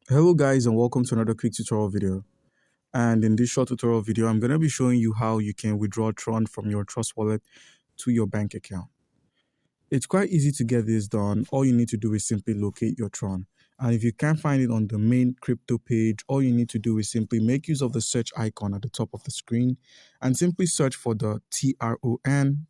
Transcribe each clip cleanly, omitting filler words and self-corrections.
Hello guys, and welcome to another quick tutorial video. And in this short tutorial video, I'm going to be showing you how you can withdraw Tron from your Trust wallet to your bank account. It's quite easy to get this done. All you need to do is simply locate your Tron. And if you can't find it on the main crypto page, all you need to do is simply make use of the search icon at the top of the screen and simply search for the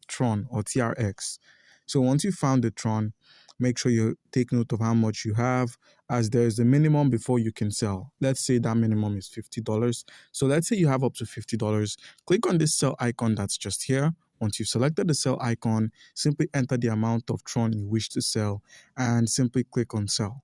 Tron or TRX. So once you found the Tron, make sure you take note of how much you have, as there is a minimum before you can sell. Let's say that minimum is $50. So let's say you have up to $50. Click on this sell icon that's just here. Once you've selected the sell icon, simply enter the amount of Tron you wish to sell and simply click on sell.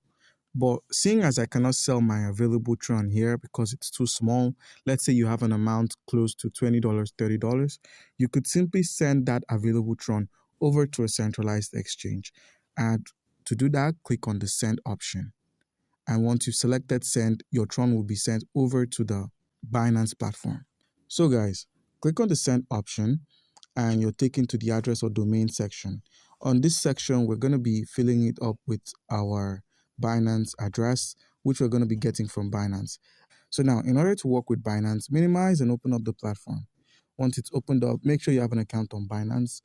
But seeing as I cannot sell my available Tron here because it's too small, let's say you have an amount close to $20, $30, you could simply send that available Tron over to a centralized exchange. And to do that, click on the send option. And once you've selected send, your Tron will be sent over to the Binance platform. So guys, click on the send option and you're taken to the address or domain section. On this section, we're going to be filling it up with our Binance address, which we're going to be getting from Binance. So now, in order to work with Binance, minimize and open up the platform. Once it's opened up, make sure you have an account on Binance.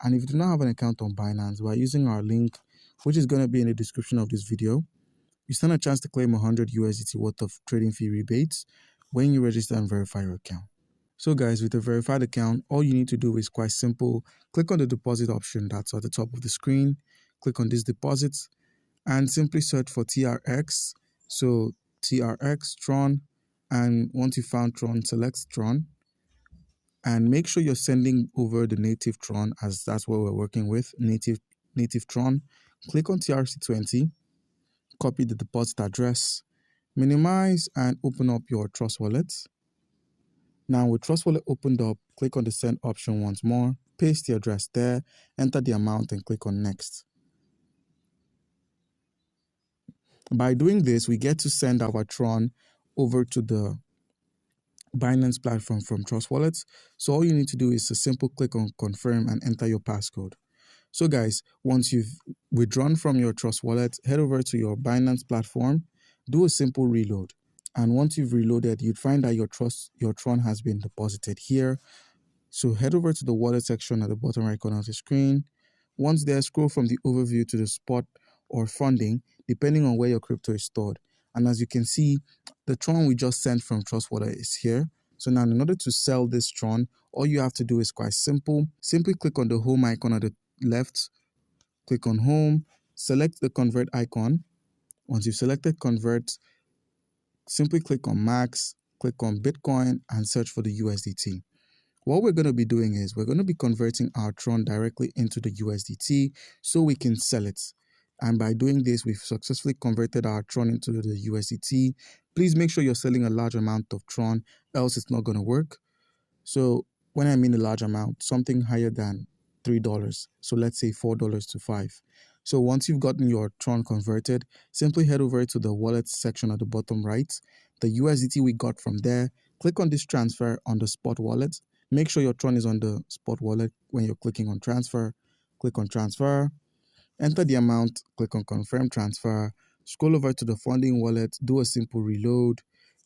And if you do not have an account on Binance, by using our link, which is going to be in the description of this video, you stand a chance to claim 100 USDT worth of trading fee rebates when you register and verify your account. So guys, with a verified account, all you need to do is quite simple. Click on the deposit option that's at the top of the screen. Click on this deposits and simply search for TRX. So TRX, Tron. And once you found Tron, select Tron. And make sure you're sending over the native Tron, as that's what we're working with, native Tron. Click on TRC20. Copy the deposit address. Minimize and open up your Trust wallet. Now with Trust Wallet opened up, click on the send option once more, paste the address there, enter the amount and click on next. By doing this, we get to send our Tron over to the Binance platform from Trust Wallets. So all you need to do is a simple click on confirm and enter your passcode. So guys, once you've withdrawn from your Trust Wallet, head over to your Binance platform, do a simple reload. And once you've reloaded, you'd find that your Tron has been deposited here. So head over to the wallet section at the bottom right corner of the screen. Once there, scroll from the overview to the spot or funding, depending on where your crypto is stored. And as you can see, the Tron we just sent from Trust Wallet is here. So now in order to sell this Tron, all you have to do is quite simple. Simply click on the home icon at the left, click on home, select the convert icon. Once you've selected convert, simply click on max, click on Bitcoin and search for the USDT. What we're going to be doing is we're going to be converting our Tron directly into the USDT so we can sell it. And by doing this, we've successfully converted our Tron into the USDT. Please make sure you're selling a large amount of Tron, else it's not going to work. So when I mean a large amount, something higher than $3. So let's say $4 to $5. So once you've gotten your Tron converted, simply head over to the wallet section at the bottom right. The USDT we got from there, click on this transfer on the spot wallet. Make sure your Tron is on the spot wallet when you're clicking on transfer. Click on transfer, enter the amount, click on confirm transfer, scroll over to the funding wallet, do a simple reload,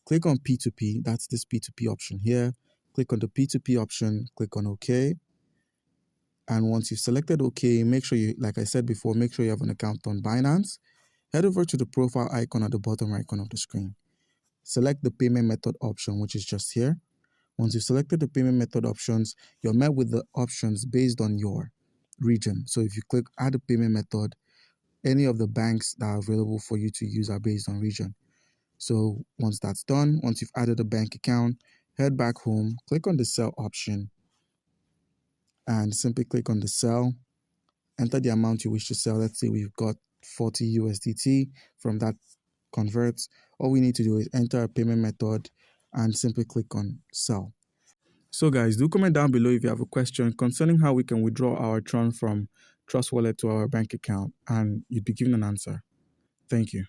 click on P2P, that's this P2P option here. Click on the P2P option, click on OK. And once you've selected OK, make sure you, like I said before, make sure you have an account on Binance. Head over to the profile icon at the bottom right corner of the screen. Select the payment method option, which is just here. Once you've selected the payment method options, you're met with the options based on your region. So if you click add a payment method, any of the banks that are available for you to use are based on region. So once that's done, once you've added a bank account, head back home, click on the sell option and simply click on the sell, enter the amount you wish to sell. Let's say we've got 40 USDT from that converts. All we need to do is enter a payment method and simply click on sell. So guys, do comment down below if you have a question concerning how we can withdraw our Tron from Trust Wallet to our bank account, and you'd be given an answer. Thank you.